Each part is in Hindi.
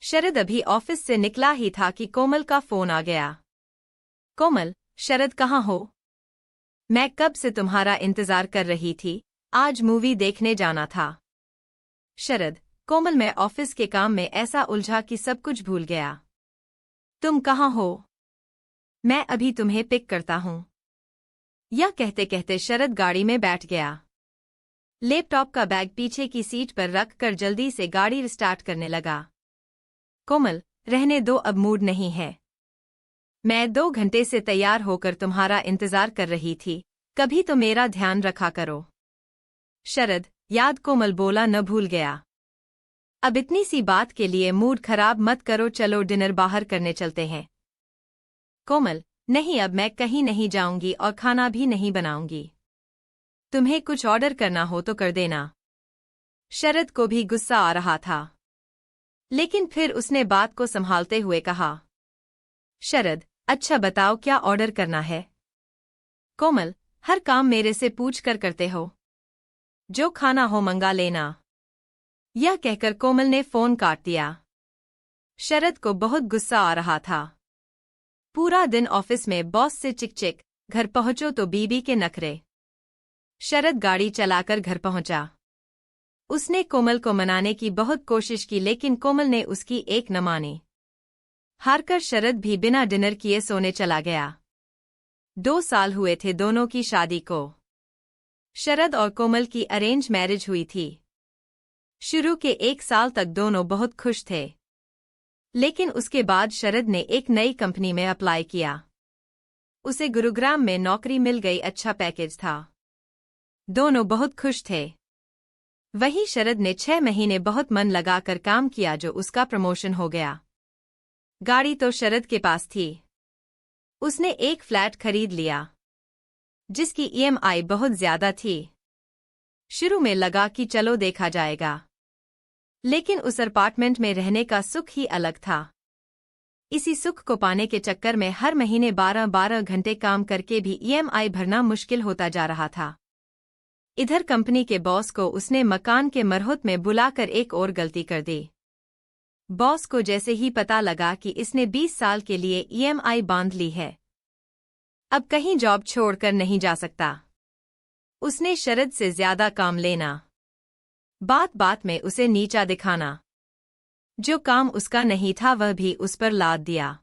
शरद अभी ऑफिस से निकला ही था कि कोमल का फोन आ गया। कोमल, शरद कहाँ हो? मैं कब से तुम्हारा इंतजार कर रही थी, आज मूवी देखने जाना था। शरद, कोमल मैं ऑफिस के काम में ऐसा उलझा कि सब कुछ भूल गया। तुम कहाँ हो? मैं अभी तुम्हें पिक करता हूँ। यह कहते कहते शरद गाड़ी में बैठ गया। लैपटॉप का बैग पीछे की सीट पर रख कर जल्दी से गाड़ी स्टार्ट करने लगा। कोमल, रहने दो, अब मूड नहीं है। मैं 2 घंटे से तैयार होकर तुम्हारा इंतजार कर रही थी, कभी तो मेरा ध्यान रखा करो। शरद, याद, कोमल बोला, न भूल गया। अब इतनी सी बात के लिए मूड खराब मत करो, चलो डिनर बाहर करने चलते हैं। कोमल, नहीं, अब मैं कहीं नहीं जाऊंगी और खाना भी नहीं बनाऊंगी। तुम्हें कुछ ऑर्डर करना हो तो कर देना। शरद को भी गुस्सा आ रहा था, लेकिन फिर उसने बात को संभालते हुए कहा, शरद, अच्छा बताओ क्या ऑर्डर करना है? कोमल, हर काम मेरे से पूछ कर करते हो, जो खाना हो मंगा लेना। यह कहकर कोमल ने फोन काट दिया। शरद को बहुत गुस्सा आ रहा था। पूरा दिन ऑफिस में बॉस से चिक-चिक, घर पहुंचो तो बीबी के नखरे। शरद गाड़ी चलाकर घर पहुंचा। उसने कोमल को मनाने की बहुत कोशिश की, लेकिन कोमल ने उसकी एक न मानी। हारकर शरद भी बिना डिनर किए सोने चला गया। 2 साल हुए थे दोनों की शादी को। शरद और कोमल की अरेंज मैरिज हुई थी। शुरू के 1 साल तक दोनों बहुत खुश थे, लेकिन उसके बाद शरद ने एक नई कंपनी में अप्लाई किया। उसे गुरुग्राम में नौकरी मिल गई, अच्छा पैकेज था। दोनों बहुत खुश थे। वहीं शरद ने 6 महीने बहुत मन लगाकर काम किया, जो उसका प्रमोशन हो गया। गाड़ी तो शरद के पास थी। उसने एक फ्लैट खरीद लिया, जिसकी ईएमआई बहुत ज्यादा थी। शुरू में लगा कि चलो देखा जाएगा, लेकिन उस अपार्टमेंट में रहने का सुख ही अलग था। इसी सुख को पाने के चक्कर में हर महीने 12-12 घंटे काम करके भी ईएमआई भरना मुश्किल होता जा रहा था। इधर कंपनी के बॉस को उसने मकान के मरहत में बुलाकर एक और गलती कर दी। बॉस को जैसे ही पता लगा कि इसने 20 साल के लिए ईएमआई बांध ली है, अब कहीं जॉब छोड़कर नहीं जा सकता, उसने शरद से ज्यादा काम लेना, बात बात में उसे नीचा दिखाना। जो काम उसका नहीं था वह भी उस पर लाद दिया।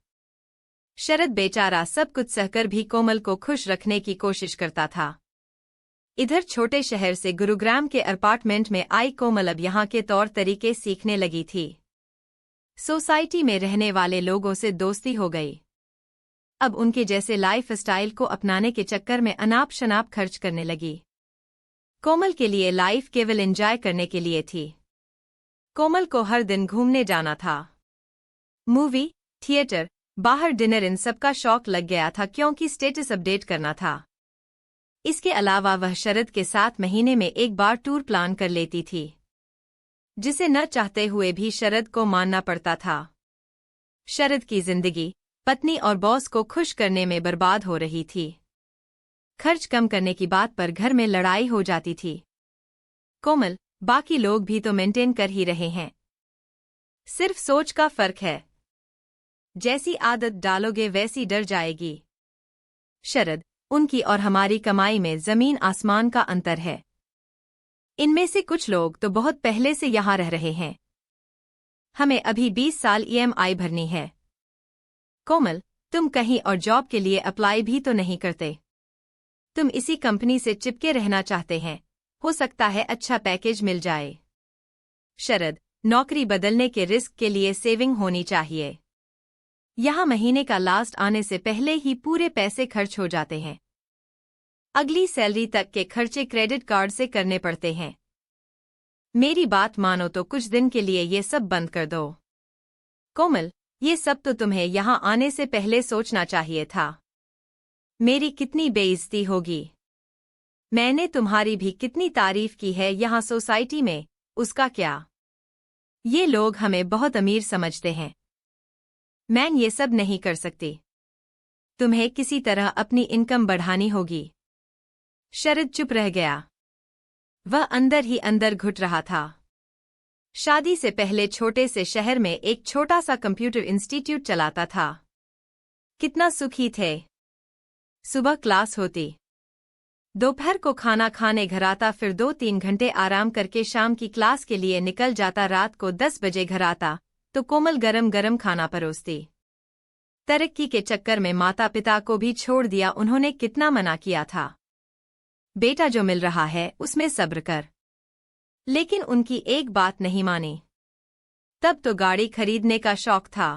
शरद बेचारा सब कुछ सहकर भी कोमल को खुश रखने की कोशिश करता था। इधर छोटे शहर से गुरुग्राम के अपार्टमेंट में आई कोमल अब यहाँ के तौर तरीके सीखने लगी थी। सोसाइटी में रहने वाले लोगों से दोस्ती हो गई। अब उनके जैसे लाइफ स्टाइल को अपनाने के चक्कर में अनाप शनाप खर्च करने लगी। कोमल के लिए लाइफ केवल एंजॉय करने के लिए थी। कोमल को हर दिन घूमने जाना था, मूवी, थिएटर, बाहर डिनर, इन सब का शौक लग गया था, क्योंकि स्टेटस अपडेट करना था। इसके अलावा वह शरद के साथ महीने में एक बार टूर प्लान कर लेती थी, जिसे न चाहते हुए भी शरद को मानना पड़ता था। शरद की जिंदगी पत्नी और बॉस को खुश करने में बर्बाद हो रही थी। खर्च कम करने की बात पर घर में लड़ाई हो जाती थी। कोमल, बाकी लोग भी तो मेंटेन कर ही रहे हैं, सिर्फ सोच का फर्क है। जैसी आदत डालोगे वैसी डर जाएगी। शरद, उनकी और हमारी कमाई में जमीन आसमान का अंतर है। इनमें से कुछ लोग तो बहुत पहले से यहाँ रह रहे हैं, हमें अभी 20 साल ईएमआई भरनी है। कोमल, तुम कहीं और जॉब के लिए अप्लाई भी तो नहीं करते, तुम इसी कंपनी से चिपके रहना चाहते हैं, हो सकता है अच्छा पैकेज मिल जाए। शरद, नौकरी बदलने के रिस्क के लिए सेविंग होनी चाहिए। यहाँ महीने का लास्ट आने से पहले ही पूरे पैसे खर्च हो जाते हैं। अगली सैलरी तक के खर्चे क्रेडिट कार्ड से करने पड़ते हैं। मेरी बात मानो तो कुछ दिन के लिए ये सब बंद कर दो। कोमल, ये सब तो तुम्हें यहाँ आने से पहले सोचना चाहिए था। मेरी कितनी बेइज्जती होगी। मैंने तुम्हारी भी कितनी तारीफ की है यहाँ सोसाइटी में, उसका क्या? ये लोग हमें बहुत अमीर समझते हैं। मैं ये सब नहीं कर सकती। तुम्हें किसी तरह अपनी इनकम बढ़ानी होगी। शरद चुप रह गया। वह अंदर ही अंदर घुट रहा था। शादी से पहले छोटे से शहर में एक छोटा सा कंप्यूटर इंस्टीट्यूट चलाता था। कितना सुखी थे। सुबह क्लास होती, दोपहर को खाना खाने घर आता, फिर 2-3 घंटे आराम करके शाम की क्लास के लिए निकल जाता। रात को 10 बजे घर आता तो कोमल गरम गरम खाना परोसती। तरक्की के चक्कर में माता पिता को भी छोड़ दिया। उन्होंने कितना मना किया था, बेटा जो मिल रहा है उसमें सब्र कर, लेकिन उनकी एक बात नहीं मानी। तब तो गाड़ी खरीदने का शौक था।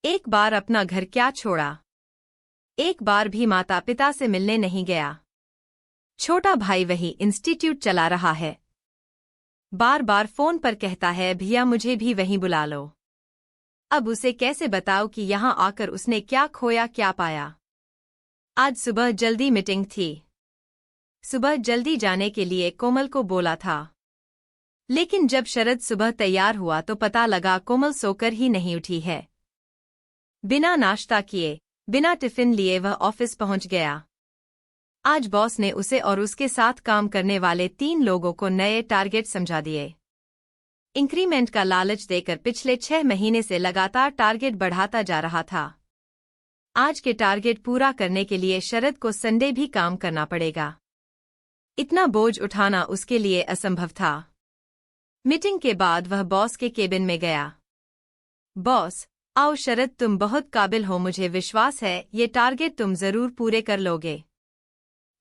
एक बार अपना घर क्या छोड़ा, एक बार भी माता पिता से मिलने नहीं गया। छोटा भाई वही इंस्टीट्यूट चला रहा है, बार बार फोन पर कहता है भैया मुझे भी वहीं बुला लो। अब उसे कैसे बताओ कि यहां आकर उसने क्या खोया क्या पाया। आज सुबह जल्दी मीटिंग थी। सुबह जल्दी जाने के लिए कोमल को बोला था, लेकिन जब शरद सुबह तैयार हुआ तो पता लगा कोमल सोकर ही नहीं उठी है। बिना नाश्ता किए, बिना टिफिन लिए वह ऑफिस पहुंच गया। आज बॉस ने उसे और उसके साथ काम करने वाले 3 लोगों को नए टारगेट समझा दिए। इंक्रीमेंट का लालच देकर पिछले 6 महीने से लगातार टारगेट बढ़ाता जा रहा था। आज के टारगेट पूरा करने के लिए शरद को संडे भी काम करना पड़ेगा। इतना बोझ उठाना उसके लिए असंभव था। मीटिंग के बाद वह बॉस के केबिन में गया। बॉस, आओ शरद, तुम बहुत काबिल हो, मुझे विश्वास है ये टारगेट तुम जरूर पूरे कर लोगे।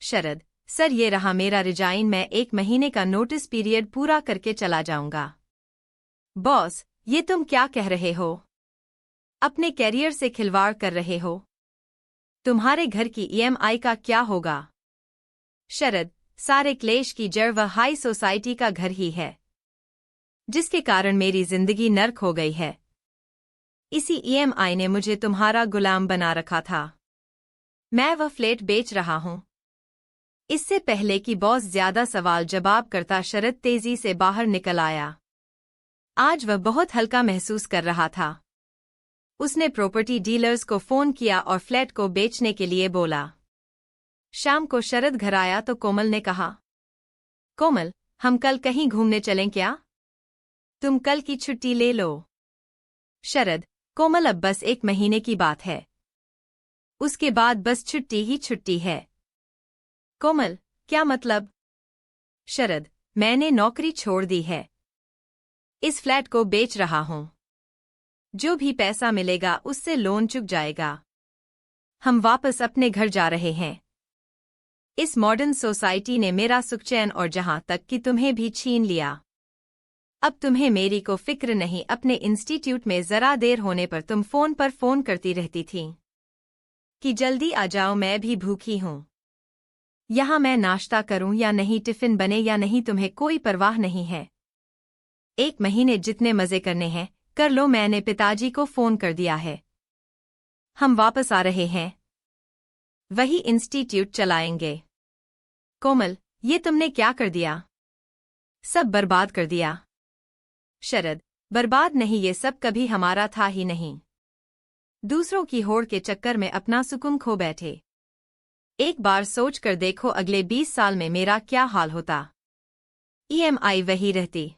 शरद, सर ये रहा मेरा रिजाइन, मैं 1 महीने का नोटिस पीरियड पूरा करके चला जाऊंगा। बॉस, ये तुम क्या कह रहे हो? अपने कैरियर से खिलवाड़ कर रहे हो। तुम्हारे घर की EMI का क्या होगा? शरद, सारे क्लेश की जड़ वह हाई सोसाइटी का घर ही है, जिसके कारण मेरी जिंदगी नर्क हो गई है। इसी EMI ने मुझे तुम्हारा गुलाम बना रखा था। मैं वह फ्लैट बेच रहा हूं। इससे पहले कि बॉस ज्यादा सवाल जवाब करता, शरद तेजी से बाहर निकल आया। आज वह बहुत हल्का महसूस कर रहा था। उसने प्रॉपर्टी डीलर्स को फोन किया और फ्लैट को बेचने के लिए बोला। शाम को शरद घर आया तो कोमल ने कहा, कोमल, हम कल कहीं घूमने चलें क्या? तुम कल की छुट्टी ले लो। शरद, कोमल, अब बस 1 महीने की बात है, उसके बाद बस छुट्टी ही छुट्टी है। कोमल, क्या मतलब? शरद, मैंने नौकरी छोड़ दी है, इस फ्लैट को बेच रहा हूं। जो भी पैसा मिलेगा उससे लोन चुक जाएगा। हम वापस अपने घर जा रहे हैं। इस मॉडर्न सोसाइटी ने मेरा सुख चैन और जहां तक कि तुम्हें भी छीन लिया। अब तुम्हें मेरी को फिक्र नहीं। अपने इंस्टीट्यूट में जरा देर होने पर तुम फोन पर फोन करती रहती थी कि जल्दी आ जाओ, मैं भी भूखी हूं। यहां मैं नाश्ता करूं या नहीं, टिफिन बने या नहीं, तुम्हें कोई परवाह नहीं है। 1 महीने जितने मजे करने हैं कर लो, मैंने पिताजी को फोन कर दिया है। हम वापस आ रहे हैं, वही इंस्टीट्यूट चलाएंगे। कोमल, ये तुमने क्या कर दिया? सब बर्बाद कर दिया। शरद, बर्बाद नहीं, ये सब कभी हमारा था ही नहीं। दूसरों की होड़ के चक्कर में अपना सुकून खो बैठे। एक बार सोच कर देखो, अगले 20 साल में मेरा क्या हाल होता। EMI वही रहती,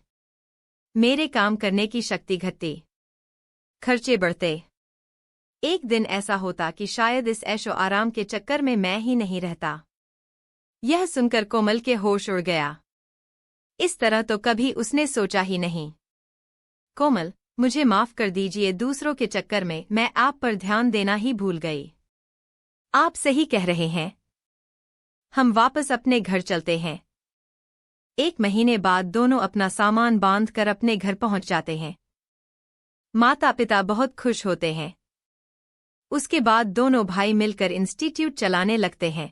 मेरे काम करने की शक्ति घटती, खर्चे बढ़ते। एक दिन ऐसा होता कि शायद इस ऐशो आराम के चक्कर में मैं ही नहीं रहता। यह सुनकर कोमल के होश उड़ गया। इस तरह तो कभी उसने सोचा ही नहीं। कोमल, मुझे माफ कर दीजिए, दूसरों के चक्कर में मैं आप पर ध्यान देना ही भूल गई। आप सही कह रहे हैं, हम वापस अपने घर चलते हैं। 1 महीने बाद दोनों अपना सामान बांध कर अपने घर पहुंच जाते हैं। माता पिता बहुत खुश होते हैं। उसके बाद दोनों भाई मिलकर इंस्टीट्यूट चलाने लगते हैं।